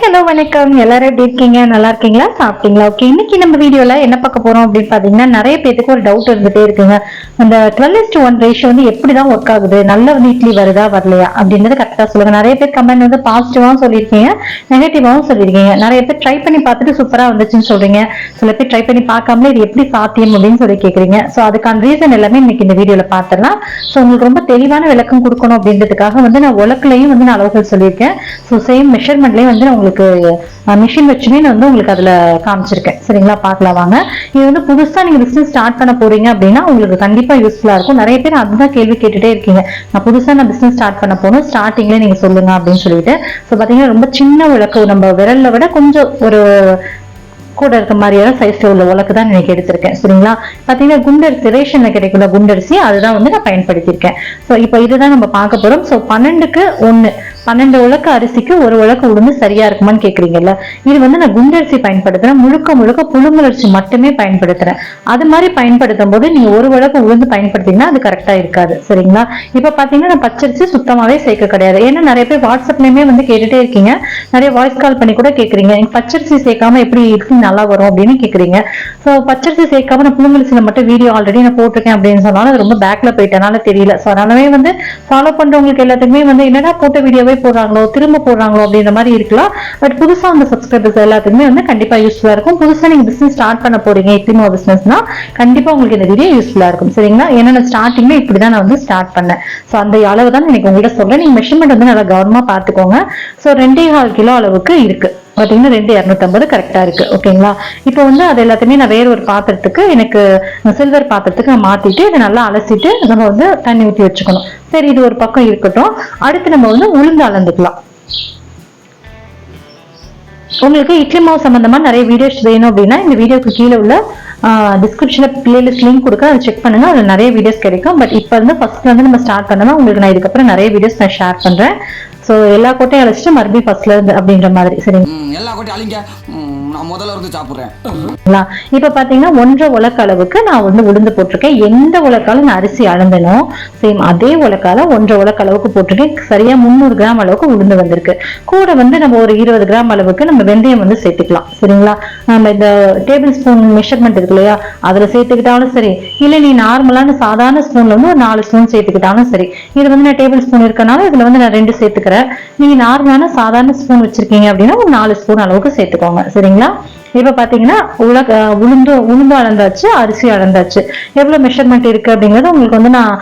Hello வணக்கம், எல்லாரும் எப்படி இருக்கீங்க? நல்லா இருக்கீங்களா? சாப்பிட்டீங்களா? ஓகே, இன்னைக்கு நம்ம வீடியோல என்ன பார்க்க போறோம் அப்படின்னு பாத்தீங்கன்னா, நிறைய பேருக்கு ஒரு டவுட் இருந்துட்டே இருக்குங்க. அந்த 12:1 ரேஷியோ வந்து எப்படிதான் ஒர்க் ஆகுது, நல்ல இட்லி வருதா வரலையா அப்படின்றது கரெக்டா சொல்லுங்க. நிறைய பேர் கமெண்ட் வந்து பாசிட்டிவாவும் சொல்லியிருக்கீங்க, நெகட்டிவாவும் சொல்லியிருக்கீங்க. நிறைய பேர் ட்ரை பண்ணி பார்த்துட்டு சூப்பரா வந்துச்சுன்னு சொல்றீங்க. சில பேர் ட்ரை பண்ணி பார்க்காமலே இது எப்படி சாத்தியம் அப்படின்னு சொல்லி கேக்குறீங்க. ஸோ அதுக்கான ரீசன் எல்லாமே இன்னைக்கு இந்த வீடியோல பார்த்துடலாம். ஸோ உங்களுக்கு ரொம்ப தெளிவான விளக்கம் கொடுக்கணும் அப்படின்றதுக்காக வந்து நான் உலக்குலையும் வந்து நான் அளவுகள் சொல்லியிருக்கேன். ஸோ சேம் மெஷர்மெண்ட்லயே வந்து உங்களுக்கு மிஷின் வச்சுமே நான் வந்து உங்களுக்கு அதுல காமிச்சிருக்கேன். சரிங்களா, பார்க்கலாம் வாங்க. இது வந்து புதுசா நீங்க பிசினஸ் ஸ்டார்ட் பண்ண போறீங்க அப்படின்னா உங்களுக்கு கண்டிப்பா யூஸ்ஃபுல்லா இருக்கும். நிறைய பேர் அதுதான் கேள்வி கேட்டுட்டே இருக்கீங்க, நான் புதுசா பிசினஸ் ஸ்டார்ட் பண்ண போகணும், ஸ்டார்டிங்ல நீங்க சொல்லுங்க அப்படின்னு சொல்லிட்டு. ஸோ பாத்தீங்கன்னா ரொம்ப சின்ன விளக்கு, நம்ம விரல்ல விட கொஞ்சம் ஒரு கூட இருக்க மாதிரியான சைஸ்ல உள்ள உலக்கு தான் எனக்கு எடுத்திருக்கேன். சரிங்களா, பாத்தீங்கன்னா குண்டரிசி ரேஷன்ல கிடைக்கல குண்டரிசி, அதுதான் வந்து நான் பயன்படுத்தியிருக்கேன். ஸோ இப்போ இதுதான் நம்ம பார்க்க போறோம். ஸோ 12க்கு 1, 12 உலக்கு அரிசிக்கு ஒரு உலக்கு உளுந்து சரியா இருக்குமான்னு கேக்குறீங்கல்ல. இது வந்து நான் குண்டரிசி பயன்படுத்துறேன், முழுக்க முழுக்க புழுங்கல் அரிசி மட்டுமே பயன்படுத்துறேன். அது மாதிரி பயன்படுத்தும் போது நீங்க ஒரு உலக்கு உளுந்து பயன்படுத்தீங்கன்னா அது கரெக்டா இருக்காது. சரிங்களா, இப்ப பாத்தீங்கன்னா நான் பச்சரிசி சுத்தமாவே சேர்க்க கிடையாது. ஏன்னா நிறைய பேர் வாட்ஸ்அப்லயுமே வந்து கேட்டுட்டே இருக்கீங்க, நிறைய வாய்ஸ் கால் பண்ணி கூட கேக்குறீங்க, எனக்கு பச்சரிசி சேர்க்காம எப்படி இட்லி நல்லா வரும் அப்படின்னு கேக்குறீங்க. ஸோ பச்சரிசி சேர்க்காம நான் புழுங்கரிசியில மட்டும் வீடியோ ஆல்ரெடி நான் போட்டிருக்கேன் அப்படின்னு சொன்னாலும் அது ரொம்ப பேக்ல போயிட்டனால தெரியல. ஸோ அதனாலவே வந்து ஃபாலோ பண்றவங்களுக்கு எல்லாத்துக்குமே வந்து என்னடா போட்ட வீடியோவே போடுறாங்களோ திரும்ப போடுறாங்களோ அப்படின்ற மாதிரி இருக்கலாம். பட் புதுசா அந்த சப்ஸ்கிரைபர்ஸ் எல்லாத்துக்குமே வந்து கண்டிப்பா யூஸ்ஃபுல்லா இருக்கும். புதுசா நீங்க பிசினஸ் ஸ்டார்ட் பண்ண போறீங்க, இட்லி மாவு பிசினஸ்னா கண்டிப்பா உங்களுக்கு இந்த வீடியோ யூஸ்ஃபுல்லா இருக்கும். சரிங்களா, ஏன்னா நான் ஸ்டார்டிங்ல இப்படிதான் நான் வந்து ஸ்டார்ட் பண்ணேன். ஸோ அந்த அளவு தான் எனக்கு உங்கள்கிட்ட சொல்றேன். நீங்க மெஷர்மெண்ட் வந்து நல்லா கவனமா பார்த்துக்கோங்க. ஸோ 2.25 கிலோ அளவுக்கு இருக்கு. பாத்தீங்கன்னா 2,250 கரெக்டா இருக்கு. ஓகேங்களா, இப்போ வந்து அது எல்லாத்தையுமே நான் வேற ஒரு பாத்திரத்துக்கு, எனக்கு சில்வர் பாத்திரத்துக்கு நான் மாத்திட்டு இதை நல்லா அலசிட்டு நம்ம வந்து தண்ணி ஊற்றி வச்சுக்கணும். சரி, இது ஒரு பக்கம் இருக்கட்டும். அடுத்து நம்ம வந்து உளுந்து அளந்துக்கலாம். உங்களுக்கு இட்லி மாவு சம்பந்தமா நிறைய வீடியோஸ் வேணும் அப்படின்னா இந்த வீடியோக்கு கீழே உள்ள டிஸ்கிரிப்ஷன்ல பிளேலிஸ்ட் லிங்க் கொடுக்க, அதை செக் பண்ணுங்க, அதுல நிறைய வீடியோஸ் கிடைக்கும். பட் இப்ப வந்து ஃபர்ஸ்ட்ல வந்து நம்ம ஸ்டார்ட் பண்ணோம்னா உங்களுக்கு நான் இதுக்கப்புறம் நிறைய வீடியோஸ் நான் ஷேர் பண்றேன். ஸோ எல்லா கோட்டையும் அழைச்சிட்டு மறுபடியும் ஃபர்ஸ்ட்ல இருந்து அப்படின்ற மாதிரி. சரிங்களா, எல்லா கோட்டையும் அழிங்க, நான் முதல்ல இருந்து சாப்பிடுறேன். இப்ப பாத்தீங்கன்னா 1.5 உலக்கு அளவுக்கு நான் வந்து உளுந்து போட்டிருக்கேன். எந்த உலக்கால நான் அரிசி அளந்தனோ சேம் அதே உலக்கால 1.5 உலக்கு அளவுக்கு போட்டிருக்கேன். சரியா 300 கிராம் அளவுக்கு உளுந்து வந்திருக்கு. கூட வந்து நம்ம ஒரு 20 கிராம் அளவுக்கு நம்ம வெந்தயம் வந்து சேர்த்துக்கலாம். சரிங்களா, நம்ம இந்த டேபிள் ஸ்பூன் மெஷர்மெண்ட் இருக்கு இல்லையா, அதுல சேர்த்துக்கிட்டாலும் சரி, இல்ல நீ நார்மலான சாதாரண ஸ்பூன்ல வந்து ஒரு 4 ஸ்பூன் சேர்த்துக்கிட்டாலும் சரி. இது வந்து நான் டேபிள் ஸ்பூன் இருக்கனால இதுல வந்து நான் 2 சேர்த்துக்கிறேன். நீங்க நார்மலான சாதாரண ஸ்பூன் வச்சிருக்கீங்க அப்படின்னா ஒரு 4 ஸ்பூன் அளவுக்கு சேர்த்துக்கோங்க. சரிங்களா, இப்ப பாத்தீங்கன்னா உளுந்து அளந்தாச்சு, அரிசி அளந்தாச்சு. எவ்வளவு மெஷர்மெண்ட் இருக்கு அப்படிங்கறது உங்களுக்கு வந்து நான்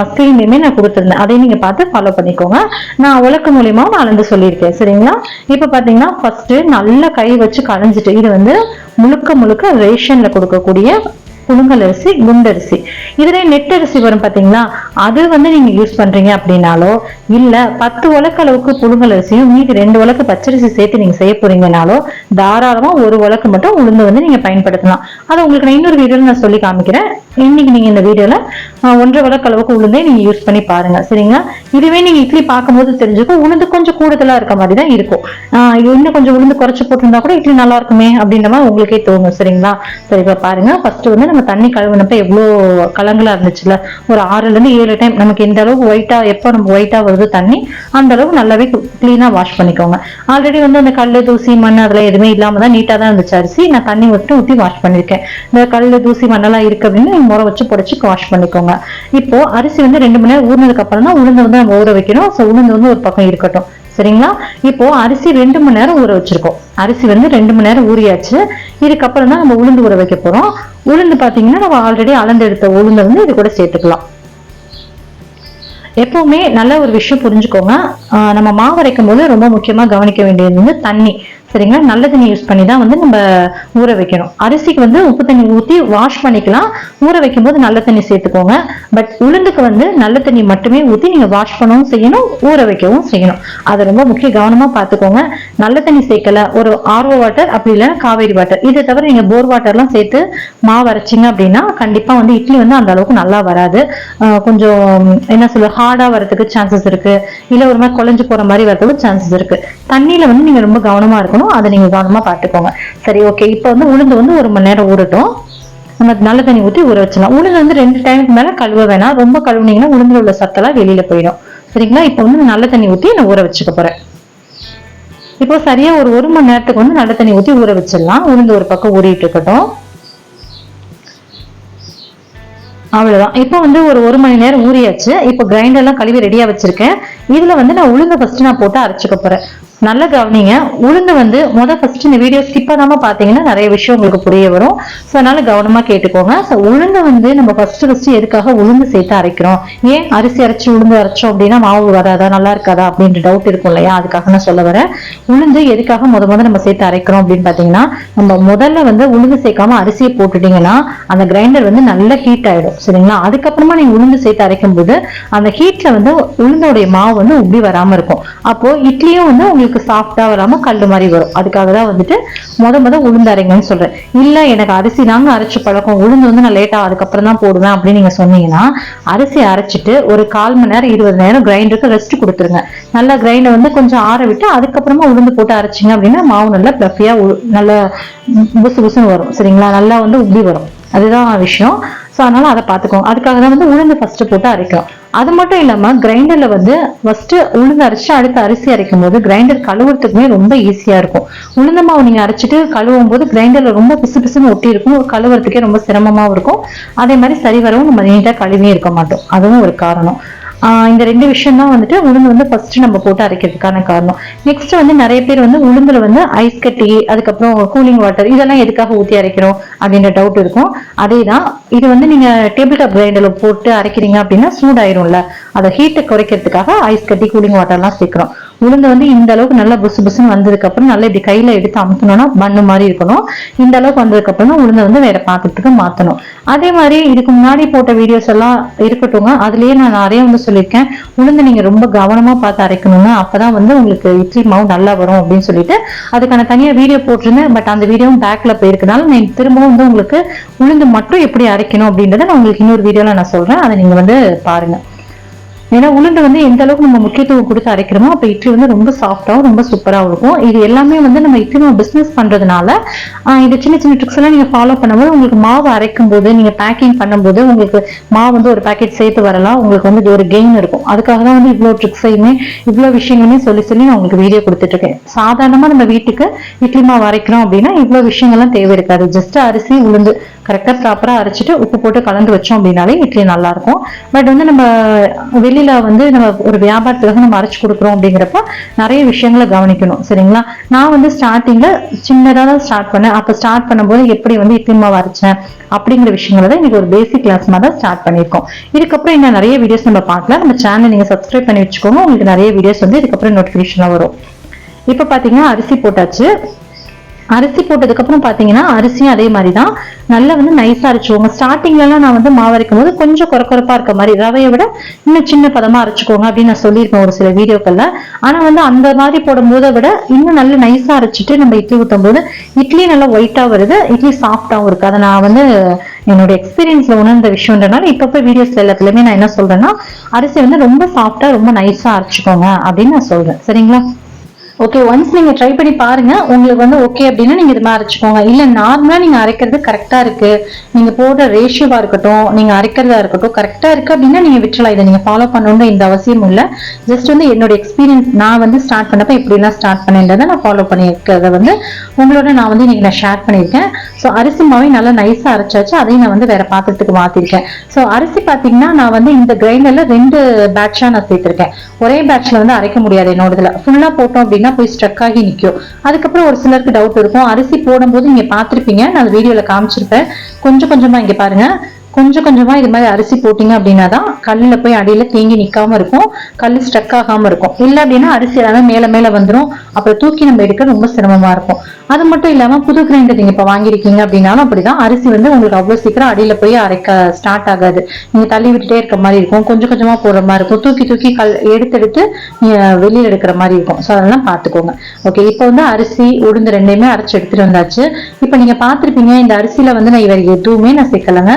ஸ்கிரீன்லயுமே நான் கொடுத்துருந்தேன், அதையும் நீங்க பார்த்து ஃபாலோ பண்ணிக்கோங்க. நான் உலக்கு மூலியமா நான் அளந்து சொல்லியிருக்கேன். சரிங்களா, இப்ப பாத்தீங்கன்னா ஃபர்ஸ்ட் நல்லா கை வச்சு களைஞ்சிட்டு, இது வந்து முழுக்க முழுக்க ரேஷன்ல கொடுக்கக்கூடிய புழுங்கல் அரிசி, குண்டரிசி. இதுல நெட் அரிசி வரும் பாத்தீங்களா, அது வந்து நீங்க யூஸ் பண்றீங்க அப்படின்னாலோ, இல்ல 10 உலக்கு அளவுக்கு புழுங்கல் அரிசியும் மீதி 2 உலக்கு பச்சரிசி சேர்த்து நீங்க செய்ய போறீங்கனாலோ தாராளமா ஒரு உலக்கு மட்டும் உளுந்து வந்து நீங்க பயன்படுத்தலாம். அதை உங்களுக்கு நான் இன்னொரு வீடியோல நான் சொல்லி காமிக்கிறேன். இன்னைக்கு நீங்க இந்த வீடியோல 1.5 உலக்கு அளவுக்கு உளுந்தை நீங்க யூஸ் பண்ணி பாருங்க. சரிங்களா, இதுவே நீங்க இட்லி பார்க்கும்போது தெரிஞ்சுக்கும் உளுந்து கொஞ்சம் கூடுதலா இருக்க மாதிரி தான் இருக்கும். இன்னும் கொஞ்சம் உளுந்து குறைச்சு போட்டிருந்தா கூட இட்லி நல்லா இருக்குமே அப்படின்ற மாதிரி உங்களுக்கே தோணும். சரிங்களா, சரி இப்ப பாருங்க, ஃபர்ஸ்ட் வந்து நம்ம தண்ணி கழுவினப்ப எவ்வளவு கலங்களா இருந்துச்சுல, ஒரு 6ல இருந்து 7 டைம் நமக்கு எந்த அளவுக்கு ஒயிட்டா, எப்போ நம்ம ஒயிட்டா வருது தண்ணி அந்த அளவுக்கு நல்லாவே கிளீனா வாஷ் பண்ணிக்கோங்க. ஆல்ரெடி வந்து அந்த கல்லு தூசி மண் அதெல்லாம் எதுவுமே இல்லாம தான் நீட்டா தான் இருந்துச்சு அரிசி. நான் தண்ணி விட்டு ஊற்றி வாஷ் பண்ணிருக்கேன். இந்த கல்லு தூசி மண்ணெல்லாம் இருக்கு அப்படின்னு முறை வச்சு புடைச்சு வாஷ் பண்ணிக்கோங்க. இப்போ அரிசி வந்து 2 மணி நேரம் ஊறினதுக்கு அப்புறம் தான் உளுந்து வந்து நம்ம ஊற வைக்கணும். ஸோ உளுந்து வந்து ஒரு பக்கம் இருக்கட்டும். சரிங்களா, இப்போ அரிசி 2 மணி நேரம் ஊற வச்சிருக்கோம். அரிசி வந்து 2 மணி நேரம் ஊறியாச்சு. இதுக்கப்புறம் தான் நம்ம உளுந்து ஊற வைக்க போறோம். உளுந்து பாத்தீங்கன்னா நம்ம ஆல்ரெடி அளந்து எடுத்த உளுந்து வந்து இது கூட சேர்த்துக்கலாம். எப்பவுமே நல்ல ஒரு விஷயம் புரிஞ்சுக்கோங்க, நம்ம மாவு அரைக்கும் போது ரொம்ப முக்கியமா கவனிக்க வேண்டியது வந்து தண்ணி. சரிங்களா, நல்ல தண்ணி யூஸ் பண்ணி தான் வந்து நம்ம ஊற வைக்கணும். அரிசிக்கு வந்து உப்பு தண்ணி ஊற்றி வாஷ் பண்ணிக்கலாம், ஊற வைக்கும் போது நல்ல தண்ணி சேர்த்துக்கோங்க. பட் உளுந்துக்கு வந்து நல்ல தண்ணி மட்டுமே ஊற்றி நீங்க வாஷ் பண்ணவும் செய்யணும், ஊற வைக்கவும் செய்யணும். அதை ரொம்ப முக்கிய கவனமா பார்த்துக்கோங்க. நல்ல தண்ணி சேர்க்கல, ஒரு ஆர்ஓ வாட்டர் அப்படி இல்லைன்னா காவேரி வாட்டர், இதை தவிர நீங்க போர் வாட்டர்லாம் சேர்த்து மாவு அரைச்சிங்க அப்படின்னா கண்டிப்பா வந்து இட்லி வந்து அந்த அளவுக்கு நல்லா வராது. கொஞ்சம் என்ன சொல்ல ஹார்டா வரதுக்கு சான்சஸ் இருக்கு, இல்ல ஒரு மாதிரி குழஞ்சு போற மாதிரி வரதுக்கு சான்சஸ் இருக்கு. தண்ணியில வந்து நீங்க ரொம்ப கவனமா இருக்கணும், அதை நீங்க கவனமா பார்த்துக்கோங்க. சரி, ஓகே, இப்போ வந்து உளுந்து வந்து 1 மணி நேரம் ஊறட்டும். நம்ம நல்ல தண்ணி ஊற்றி ஊற வச்சலாம். உளுந்து வந்து 2 டைமுக்கு மேல கழுவ வேணாம், ரொம்ப கழுவுனீங்கன்னா உளுந்துல உள்ள சத்தெல்லாம் வெளியில போயிடும். சரிங்களா, இப்போ வந்து நல்ல தண்ணி ஊற்றி நான் ஊற வச்சுக்க போறேன். இப்போ சரியா ஒரு மணி நேரத்துக்கு வந்து நல்ல தண்ணி ஊற்றி ஊற வச்சிடலாம். உளுந்து ஒரு பக்கம் ஊறிட்டு இருக்கட்டும். அவ்வளவுதான். இப்போ வந்து ஒரு மணி நேரம் ஊறியாச்சு. இப்போ கிரைண்டர்லாம் கழுவி ரெடியா வச்சிருக்கேன். இதுல வந்து நான் உளுந்த ஃபர்ஸ்ட் நான் போட்டு அரைச்சுக்க போறேன். நல்ல கவனிங்க. உளுந்து வந்து ஃபர்ஸ்ட் இந்த வீடியோ ஸ்கிப் பண்ணாம பாத்தீங்கன்னா நிறைய விஷயம் உங்களுக்கு புரிய வரும். ஸோ அதனால கவனமா கேட்டுக்கோங்க. ஸோ உளுந்து வந்து நம்ம ஃபர்ஸ்ட் எதுக்காக உளுந்து சேர்த்து அரைக்கிறோம், ஏன் அரிசி அரைச்சு உளுந்து அரைச்சோம் அப்படின்னா மாவு வராதா நல்லா இருக்காதா அப்படின்ற டவுட் இருக்கும் இல்லையா, அதுக்காக நான் சொல்ல வரேன். உளுந்து எதுக்காக முத நம்ம சேர்த்து அரைக்கிறோம் அப்படின்னு பாத்தீங்கன்னா, நம்ம முதல்ல வந்து உளுந்து சேர்க்காம அரிசியை போட்டுட்டீங்கன்னா அந்த கிரைண்டர் வந்து நல்ல ஹீட் ஆயிடும். சரிங்களா? அதுக்கப்புறமா நீங்க உளுந்து சேர்த்து அரைக்கும் போது அந்த ஹீட்ல வந்து உளுந்தோடைய மாவு வந்து உப்பி வராம இருக்கும். அப்போ இட்லியும் வந்து உங்களுக்கு சாஃப்டா வராம கல்லு மாதிரி வரும். அதுக்காக தான் வந்துட்டு முத உளுந்து அரைங்கன்னு சொல்றேன். இல்ல எனக்கு அரிசி தாங்க அரைச்சு பழக்கம், உளுந்து வந்து நான் லேட்டா அதுக்கப்புறம் தான் போடுவேன் அப்படின்னு நீங்க சொன்னீங்கன்னா, அரிசி அரைச்சிட்டு ஒரு 1/4 மணி நேரம் 20 நேரம் கிரைண்டருக்கு ரெஸ்ட் கொடுத்துருங்க. நல்லா கிரைண்டர் வந்து கொஞ்சம் ஆற விட்டு அதுக்கப்புறமா உளுந்து போட்டு அரைச்சிங்க அப்படின்னா மாவு நல்லா பிளஃபியா நல்ல புசு புசுன்னு வரும். சரிங்களா? நல்லா வந்து உப்பி வரும். அதுதான் விஷயம். ஸோ அதனால அதை பார்த்துக்கோங்க. அதுக்காக தான் வந்து உளுந்து ஃபர்ஸ்ட் போட்டு அரைக்கிறோம். அது மட்டும் இல்லாம கிரைண்டர்ல வந்து ஃபர்ஸ்ட் உளுந்து அரைச்சு அடுத்து அரிசி அரைக்கும் போது கிரைண்டர் கழுவுறதுக்குமே ரொம்ப ஈஸியா இருக்கும். உளுந்த மாவு நீங்க அரைச்சிட்டு கழுவும் போது கிரைண்டர்ல ரொம்ப பிசு பிசுன்னு ஒட்டி இருக்கும், கழுவுறதுக்கே ரொம்ப சிரமமாவும் இருக்கும். அதே மாதிரி சரி வரவும் நம்ம நீட்டா கழுவியே இருக்க மாட்டோம். அதுவும் ஒரு காரணம். இந்த 2 விஷயம் தான் வந்துட்டு உளுந்து வந்து ஃபர்ஸ்ட் நம்ம போட்டு அரைக்கிறதுக்கான காரணம். நெக்ஸ்ட் வந்து நிறைய பேர் வந்து உளுந்துல வந்து ஐஸ் கட்டி, அதுக்கப்புறம் கூலிங் வாட்டர் இதெல்லாம் எதுக்காக ஊத்தி அரைக்கிறோம் அப்படின்ற டவுட் இருக்கும். அதேதான் இது வந்து நீங்க டேபிள் டாப் கிரைண்டர்ல போட்டு அரைக்கிறீங்க அப்படின்னா சூடாயிரும்ல, அதை ஹீட்டை குறைக்கிறதுக்காக ஐஸ் கட்டி கூலிங் வாட்டர் எல்லாம் சேர்க்கிறோம். உளுந்து வந்து இந்த அளவுக்கு நல்லா புசு புசுன்னு வந்ததுக்கு அப்புறம் நல்லா இப்படி கையில எடுத்து அமுத்தணும்னா பண்ணு மாதிரி இருக்கணும். இந்த அளவுக்கு வந்ததுக்கு அப்புறம் தான் உளுந்து வந்து வேற பாத்திரத்துக்கு மாத்தணும். அதே மாதிரி இதுக்கு முன்னாடி போட்ட வீடியோஸ் எல்லாம் இருக்கட்டுங்க, அதுலயே நான் நிறைய வந்து சொல்லியிருக்கேன், உளுந்து நீங்க ரொம்ப கவனமா பார்த்து அரைக்கணுங்க, அப்பதான் வந்து உங்களுக்கு இட்லி மாவு நல்லா வரும் அப்படின்னு சொல்லிட்டு அதுக்கான தனியா வீடியோ போட்டிருந்தேன். பட் அந்த வீடியோவும் பேக்ல போயிருக்கனால நான் திரும்பவும் வந்து உங்களுக்கு உளுந்து மட்டும் எப்படி அரைக்கணும் அப்படின்றத நான் உங்களுக்கு இன்னொரு வீடியோல நான் சொல்றேன். அதை நீங்க வந்து பாருங்க. ஏன்னா உளுந்து வந்து எந்த அளவுக்கு நம்ம முக்கியத்துவம் கொடுத்து அரைக்கிறோமோ அப்ப இட்லி வந்து ரொம்ப சாஃப்டாவும் ரொம்ப சூப்பராகவும் இருக்கும். இது எல்லாமே வந்து நம்ம இட்லி மாவு பிசினஸ் பண்றதுனால இது சின்ன சின்ன ட்ரிக்ஸ் எல்லாம் நீங்க ஃபாலோ பண்ணும்போது உங்களுக்கு மாவு அரைக்கும் போது நீங்க பேக்கிங் பண்ணும்போது உங்களுக்கு மாவு வந்து ஒரு பேக்கெட் சேர்த்து வரலாம், உங்களுக்கு வந்து ஒரு கெயின் இருக்கும். அதுக்காக தான் வந்து இவ்வளவு ட்ரிக்ஸையுமே இவ்வளவு விஷயங்களுமே சொல்லி நான் உங்களுக்கு வீடியோ கொடுத்துட்டு இருக்கேன். சாதாரணமா நம்ம வீட்டுக்கு இட்லி மாவு அரைக்கிறோம் அப்படின்னா இவ்வளவு விஷயங்கள்லாம் தேவை இருக்காது. ஜஸ்ட் அரிசி உளுந்து கரெக்டா ப்ராப்பரா அரைச்சிட்டு உப்பு போட்டு கலந்து வச்சோம் அப்படின்னாலே இட்லி நல்லா இருக்கும். பட் வந்து நம்ம வெளியில வந்து நம்ம ஒரு வியாபாரத்துக்காக நம்ம அரைச்சு கொடுக்குறோம் அப்படிங்கிறப்ப நிறைய விஷயங்களை கவனிக்கணும். சரிங்களா? நான் வந்து ஸ்டார்டிங்ல சின்னதா தான் ஸ்டார்ட் பண்ணேன். அப்ப ஸ்டார்ட் பண்ணும்போது எப்படி வந்து இட்லி மாவு அரைச்சேன் அப்படிங்கிற விஷயங்களை தான் இன்னைக்கு ஒரு பேசிக் கிளாஸ் மாதிரி தான் ஸ்டார்ட் பண்ணியிருக்கோம். இதுக்கப்புறம் இன்னும் நிறைய வீடியோஸ் நம்ம பார்க்கலாம். நம்ம சேனல் நீங்க சப்ஸ்கிரைப் பண்ணி வச்சுக்கோங்க, உங்களுக்கு நிறைய வீடியோஸ் வந்து இதுக்கப்புறம் நோட்டிபிகேஷன்லாம் வரும். இப்ப பாத்தீங்கன்னா அரிசி போட்டாச்சு. அரிசி போட்டதுக்கு அப்புறம் பாத்தீங்கன்னா அரிசியும் அதே மாதிரிதான் நல்லா வந்து நைஸா அரைச்சுக்கோங்க. ஸ்டார்டிங்ல எல்லாம் நான் வந்து மாவு அரைக்கும் போது கொஞ்சம் குறக்குறப்பா இருக்க மாதிரி, ரவையை விட இன்னும் சின்ன பதமா அரைச்சுக்கோங்க அப்படின்னு நான் சொல்லியிருக்கேன் ஒரு சில வீடியோக்கள்ல. ஆனா வந்து அந்த மாதிரி போடும் போதை விட இன்னும் நல்ல நைஸா அரைச்சிட்டு நம்ம இட்லி ஊற்றும் போது இட்லி நல்லா ஒயிட்டா வருது, இட்லி சாஃப்டாவும் இருக்கு. அதை நான் வந்து என்னோட எக்ஸ்பீரியன்ஸ்ல உணர்ந்த விஷயம்ன்றனால இப்ப வீடியோஸ்ல எல்லாத்துலயுமே நான் என்ன சொல்றேன்னா அரிசி வந்து ரொம்ப சாஃப்டா ரொம்ப நைஸா அரைச்சுக்கோங்க அப்படின்னு நான் சொல்றேன். சரிங்களா? ஓகே, ஒன்ஸ் நீங்க ட்ரை பண்ணி பாருங்க. உங்களுக்கு வந்து ஓகே அப்படின்னா நீங்க இது மாதிரி அரைச்சுக்கோங்க. இல்ல நார்மலா நீங்க அரைக்கிறது கரெக்டா இருக்கு, நீங்க போடுற ரேஷியோவா இருக்கட்டும், நீங்க அரைக்கிறதா இருக்கட்டும் கரெக்டா இருக்கு அப்படின்னா நீங்க விட்டுலாம். இதை நீங்க ஃபாலோ பண்ணணும்னு இந்த அவசியம் இல்லை. ஜஸ்ட் வந்து என்னோட எக்ஸ்பீரியன்ஸ், நான் வந்து ஸ்டார்ட் பண்ணப்ப இப்படி எல்லாம் ஸ்டார்ட் பண்ணின்றதை நான் ஃபாலோ பண்ணியிருக்கிறத வந்து உங்களோட நான் வந்து இன்னைக்கு நான் ஷேர் பண்ணியிருக்கேன். ஸோ அரிசி மாவை நல்லா நைஸா அரைச்சாச்சு, அதையும் நான் வந்து வேற பாத்திரத்துக்கு மாத்திருக்கேன். ஸோ அரிசி பாத்தீங்கன்னா நான் வந்து இந்த கிரைண்டர்ல 2 பேட்சா நான் சேர்த்திருக்கேன். ஒரே பேட்ச்ல வந்து அரைக்க முடியாது என்னோடதுல. ஃபுல்லா போட்டோம் அப்படின்னா போய் ஸ்ட்ரக் ஆகி நிற்கும். அதுக்கப்புறம் ஒரு சிலருக்கு டவுட் இருக்கும், அரிசி போடும்போது நீங்க பாத்திருப்பீங்க, நான் வீடியோல காமிச்சிருப்பேன், கொஞ்சம் கொஞ்சமா இங்க பாருங்க, கொஞ்சம் கொஞ்சமா இது மாதிரி அரிசி போட்டீங்க அப்படின்னா தான் கல்லுல போய் அடியில தேங்கி நிக்காம இருக்கும், கல்லு ஸ்ட்ரக் ஆகாம இருக்கும். இல்ல அப்படின்னா அரிசி எல்லாம் மேல மேல வந்துடும், அப்புறம் தூக்கி நம்ம எடுக்க ரொம்ப சிரமமா இருக்கும். அது மட்டும் இல்லாம புது கிரைண்டர் நீங்க இப்ப வாங்கிருக்கீங்க அப்படின்னாலும் அப்படிதான், அரிசி வந்து உங்களுக்கு அவ்வளவு சீக்கிரம் அடியில போய் அரைக்க ஸ்டார்ட் ஆகாது. நீங்க தள்ளி விட்டுட்டே இருக்க மாதிரி இருக்கும், கொஞ்சம் கொஞ்சமா போடுற மாதிரி இருக்கும், தூக்கி தூக்கி எடுத்து வெளியில எடுக்கிற மாதிரி இருக்கும். ஸோ அதெல்லாம் பாத்துக்கோங்க. ஓகே, இப்ப வந்து அரிசி உளுந்து ரெண்டையுமே அரைச்சு எடுத்துட்டு வந்தாச்சு. இப்ப நீங்க பாத்திருப்பீங்க இந்த அரிசியில வந்து நான் இவர் எதுவுமே நான் சேர்க்கலங்க.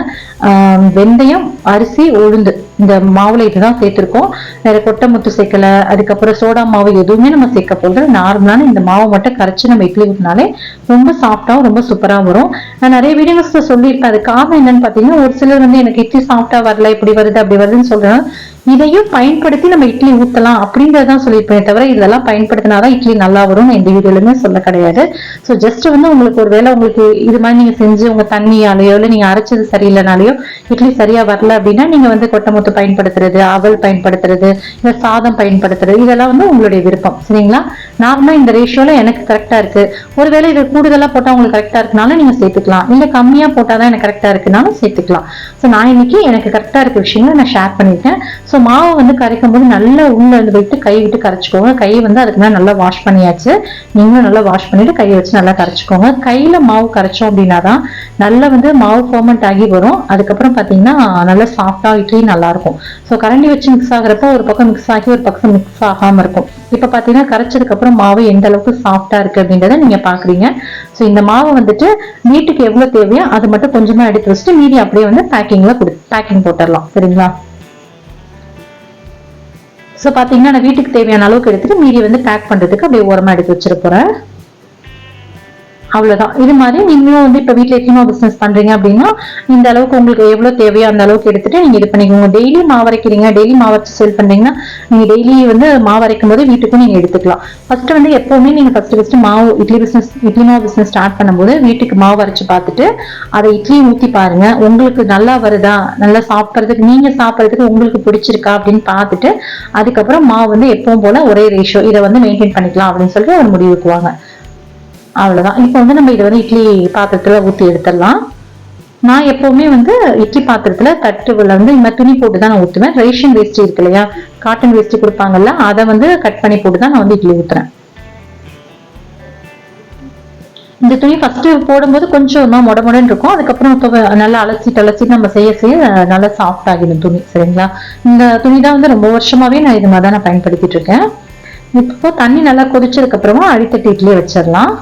வெந்தயம், அரிசி, உளுந்து இந்த மாவுல இதுதான் சேர்த்திருக்கோம். வேற கொட்டை முத்து சேர்க்கல, அதுக்கப்புறம் சோடா மாவு எதுவுமே நம்ம சேர்க்க போறது. நார்மலான இந்த மாவை மட்டும் கரைச்சு நம்ம இட்லி ஊற்றினாலே ரொம்ப சாஃப்டாவும் ரொம்ப சூப்பரா வரும். நான் நிறைய வீடியோஸ்ல சொல்லியிருப்பேன். அது காரணம் என்னன்னு பாத்தீங்கன்னா ஒரு சிலர் வந்து எனக்கு இட்லி சாஃப்டா வரல, இப்படி வருது அப்படி வருதுன்னு சொல்றேன். இதையும் பயன்படுத்தி நம்ம இட்லி ஊத்தலாம் அப்படின்றதான் சொல்லியிருப்பேன் தவிர இதெல்லாம் பயன்படுத்தினாதான் இட்லி நல்லா வரும் எந்த வீடியோலுமே சொல்ல கிடையாது. ஸோ ஜஸ்ட் வந்து உங்களுக்கு ஒரு வேளை உங்களுக்கு இது மாதிரி நீங்க செஞ்சு உங்க தண்ணியாலேயோ இல்லை நீங்க அரைச்சது சரியில்லைனாலையோ இட்லி சரியா வரல அப்படின்னா நீங்க வந்து கொட்டமுத்து பயன்படுத்துறது, அவல் பயன்படுத்துறது, இல்லை சாதம் பயன்படுத்துறது, இதெல்லாம் வந்து உங்களுடைய விருப்பம். சரிங்களா? நார்மலா இந்த ரேஷியோல எனக்கு கரெக்டா இருக்கு. ஒருவேளை இது கூடுதலா போட்டா உங்களுக்கு கரெக்டா இருக்குனாலும் நீங்க சேர்த்துக்கலாம், இல்ல கம்மியா போட்டாதான் எனக்கு கரெக்டா இருக்குனாலும் சேர்த்துக்கலாம். ஸோ நான் இன்னைக்கு எனக்கு கரெக்டா இருக்க விஷயங்களை நான் ஷேர் பண்ணிட்டேன். ஸோ மாவு வந்து கரைக்கும் போது நல்லா உள்ள வந்து போயிட்டு கை விட்டு கரைச்சிக்கோங்க. கையை வந்து அதுக்கு மேலே நல்லா வாஷ் பண்ணியாச்சு. நீங்களும் நல்லா வாஷ் பண்ணிட்டு கையை வச்சு நல்லா கரைச்சிக்கோங்க. கையில மாவு கரைச்சோம் அப்படின்னா தான் நல்லா வந்து மாவு ஃபர்மெண்ட் ஆகி வரும். அதுக்கப்புறம் பார்த்தீங்கன்னா நல்லா சாஃப்டா இட்லி நல்லா இருக்கும். ஸோ கரண்டி வச்சு மிக்ஸ் ஆகுறப்ப ஒரு பக்கம் மிக்ஸ் ஆகி ஒரு பக்கம் மிக்ஸ் ஆகாம இருக்கும். இப்ப பாத்தீங்கன்னா கரைச்சதுக்கு அப்புறம் மாவு எந்த அளவுக்கு சாஃப்டா இருக்கு அப்படின்றத நீங்க பாக்குறீங்க. ஸோ இந்த மாவு வந்துட்டு வீட்டுக்கு எவ்வளவு தேவையோ அது மட்டும் கொஞ்சமா எடுத்து வச்சுட்டு மீதி அப்படியே வந்து பேக்கிங் போட்டுடலாம். சரிங்களா? ஸோ பாத்தீங்கன்னா நான் வீட்டுக்கு தேவையான அளவுக்கு எடுத்துட்டு மீதி வந்து பேக் பண்றதுக்கு அப்படியே ஓரமா எடுத்து வச்சிட போறேன். அவ்வளவுதான். இது மாதிரி நீங்களும் வந்து இப்ப வீட்டுல எத்தனோ பிசினஸ் பண்றீங்க அப்படின்னா இந்த அளவுக்கு உங்களுக்கு எவ்வளவு தேவையோ அந்த அளவுக்கு எடுத்துட்டு நீங்க இது பண்ணிக்கோங்க. டெய்லி மாவரைக்கிறீங்க, டெய்லி மாவரைச்சு சேல் பண்றீங்கன்னா நீங்க டெய்லி வந்து மாவரைக்கும் போது வீட்டுக்கும் நீங்க எடுத்துக்கலாம். ஃபர்ஸ்ட் வந்து எப்பவுமே நீங்க ஃபர்ஸ்ட் மாவு இட்லி மாவு பிசினஸ் ஸ்டார்ட் பண்ணும்போது வீட்டுக்கு மாவு அரைச்சு பார்த்துட்டு அதை இட்லி ஊத்தி பாருங்க. உங்களுக்கு நல்லா வருதா, நல்லா சாப்பிட்றதுக்கு நீங்க சாப்பிட்றதுக்கு உங்களுக்கு பிடிச்சிருக்கா அப்படின்னு பார்த்துட்டு அதுக்கப்புறம் மாவு வந்து எப்பவும் போல ஒரே ரேஷியோ இதை வந்து மெயின்டைன் பண்ணிக்கலாம் அப்படின்னு சொல்லிட்டு ஒரு முடிவுக்கு வாங்க. அவ்வளவுதான். இப்ப வந்து நம்ம இதை வந்து இட்லி பாத்திரத்துல ஊத்தி எடுத்துடலாம். நான் எப்பவுமே வந்து இட்லி பாத்திரத்துல தட்டுல வந்து இந்த துணி போட்டுதான் நான் ஊத்துவேன். ரேஷன் வேஸ்ட் இருக்கு இல்லையா, காட்டன் வேஸ்ட் கொடுப்பாங்கல்ல, அதை வந்து கட் பண்ணி போட்டுதான் நான் வந்து இட்லி ஊத்துறேன். இந்த துணி ஃபர்ஸ்ட் போடும்போது கொஞ்சம் மொடமொடன்னு இருக்கும். அதுக்கப்புறம் நல்லா அலசிட்டு நம்ம செய்ய நல்லா சாஃப்ட் ஆகிடும் துணி. சரிங்களா? இந்த துணி தான் வந்து ரொம்ப வருஷமாவே நான் இது மாதிரி தான் நான் பயன்படுத்திட்டு இருக்கேன். இப்போ தண்ணி நல்லா கொதிச்சதுக்கு அப்புறமா அடித்தட்டு இட்லியை வச்சிடலாம்.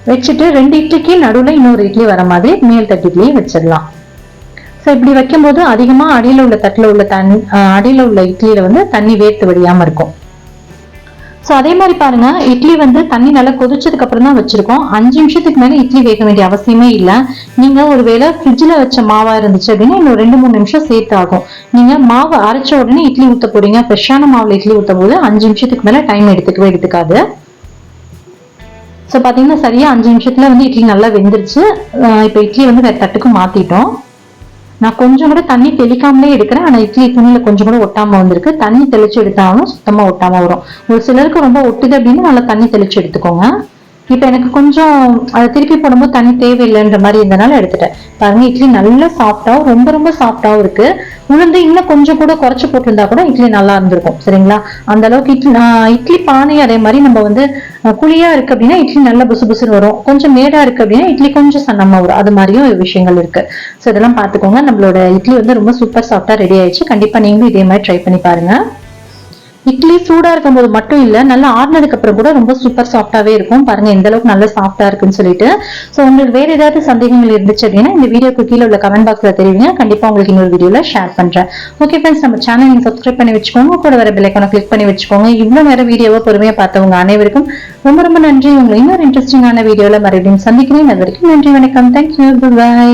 வச்சுட்டு 2 இட்லிக்கு நடுவுல இன்னொரு இட்லி வர மாதிரி மேல் தட்டு இட்லியை வச்சிடலாம். ஸோ இப்படி வைக்கும் போது அதிகமா அடியில உள்ள தட்டுல உள்ள அடியில உள்ள இட்லியில வந்து தண்ணி வேர்த்து வடியாம இருக்கும். ஸோ அதே மாதிரி பாருங்க, இட்லி வந்து தண்ணி நல்லா கொதிச்சதுக்கு அப்புறம் தான் வச்சிருக்கோம். 5 நிமிஷத்துக்கு மேல இட்லி வேக வேண்டிய அவசியமே இல்லை. நீங்க ஒருவேளை ஃப்ரிட்ஜ்ல வச்ச மாவா இருந்துச்சு அப்படின்னா இன்னும் 2-3 நிமிஷம் சேர்த்து ஆகும். நீங்க மாவு அரைச்ச உடனே இட்லி ஊத்த போறீங்க, ஃப்ரெஷ்ஷான மாவுல இட்லி ஊத்தும் போது 5 நிமிஷத்துக்கு மேல டைம் எடுத்துக்காது. ஸோ பார்த்தீங்கன்னா சரியா 5 நிமிஷத்துல வந்து இட்லி நல்லா வெந்துருச்சு. இப்போ இட்லி வந்து வேற தட்டுக்கு மாத்திட்டோம். நான் கொஞ்சம் கூட தண்ணி தெளிக்காமலே எடுக்கிறேன். ஆனா இட்லி துணியில கொஞ்சம் கூட ஒட்டாம வந்திருக்கு. தண்ணி தெளிச்சு எடுத்தாலும் சுத்தமா ஒட்டாம வரும். ஒரு சிலருக்கு ரொம்ப ஒட்டுது அப்படின்னு நல்லா தண்ணி தெளிச்சு எடுத்துக்கோங்க. இப்ப எனக்கு கொஞ்சம் அதை திருப்பி போடும்போது தண்ணி தேவையில்லைன்ற மாதிரி இருந்தனால எடுத்துட்டேன். பாருங்க, இட்லி நல்லா சாஃப்டாவும் ரொம்ப சாஃப்டாவும் இருக்கு. உளுந்து இன்னும் கொஞ்சம் கூட குறைச்சு போட்டிருந்தா கூட இட்லி நல்லா இருந்திருக்கும். சரிங்களா? அந்த அளவுக்கு இட்லி பானை அதே மாதிரி நம்ம வந்து குழியா இருக்கு அப்படின்னா இட்லி நல்லா புசுன்னு வரும். கொஞ்சம் மேடா இருக்கு அப்படின்னா இட்லி கொஞ்சம் சன்னமா வரும். அது மாதிரியும் விஷயங்கள் இருக்கு. ஸோ இதெல்லாம் பாத்துக்கோங்க. நம்மளோட இட்லி வந்து ரொம்ப சூப்பர் சாஃப்டா ரெடி ஆயிடுச்சு. கண்டிப்பா நீங்களும் இதே மாதிரி ட்ரை பண்ணி பாருங்க. இட்லி சூடா இருக்கும் போது மட்டும் இல்ல, நல்லா ஆறுனதுக்கு அப்புறம் கூட ரொம்ப சூப்பர் சாஃப்டாவே இருக்கும். பாருங்க எந்த அளவுக்கு நல்லா சாஃப்டா இருக்குன்னு சொல்லிட்டு. சோ உங்களுக்கு வேற ஏதாவது சந்தேகங்கள் இருந்துச்சு அப்படின்னா இந்த வீடியோக்கு கீழே உள்ள கமெண்ட் பாக்ஸ்ல தெரிவிங்க. கண்டிப்பா உங்களுக்கு இன்னொரு வீடியோல ஷேர் பண்றேன். ஓகே ஃப்ரெண்ட்ஸ், நம்ம சேனல் நீங்க சப்ஸ்கிரைப் பண்ணி வச்சுக்கோங்க. கூட வர பெல் ஐகானை கிளிக் பண்ணி வச்சுக்கோங்க. இவ்வளவு நேரம் வீடியோவை பொறுமையா பார்த்தவங்க அனைவருக்கும் ரொம்ப நன்றி. உங்களை இன்னொரு இன்ட்ரெஸ்டிங்கான வீடியோல மறுபடியும் சந்திக்கிறேன். அது வரைக்கும் நன்றி, வணக்கம், தேங்க்யூ, பை.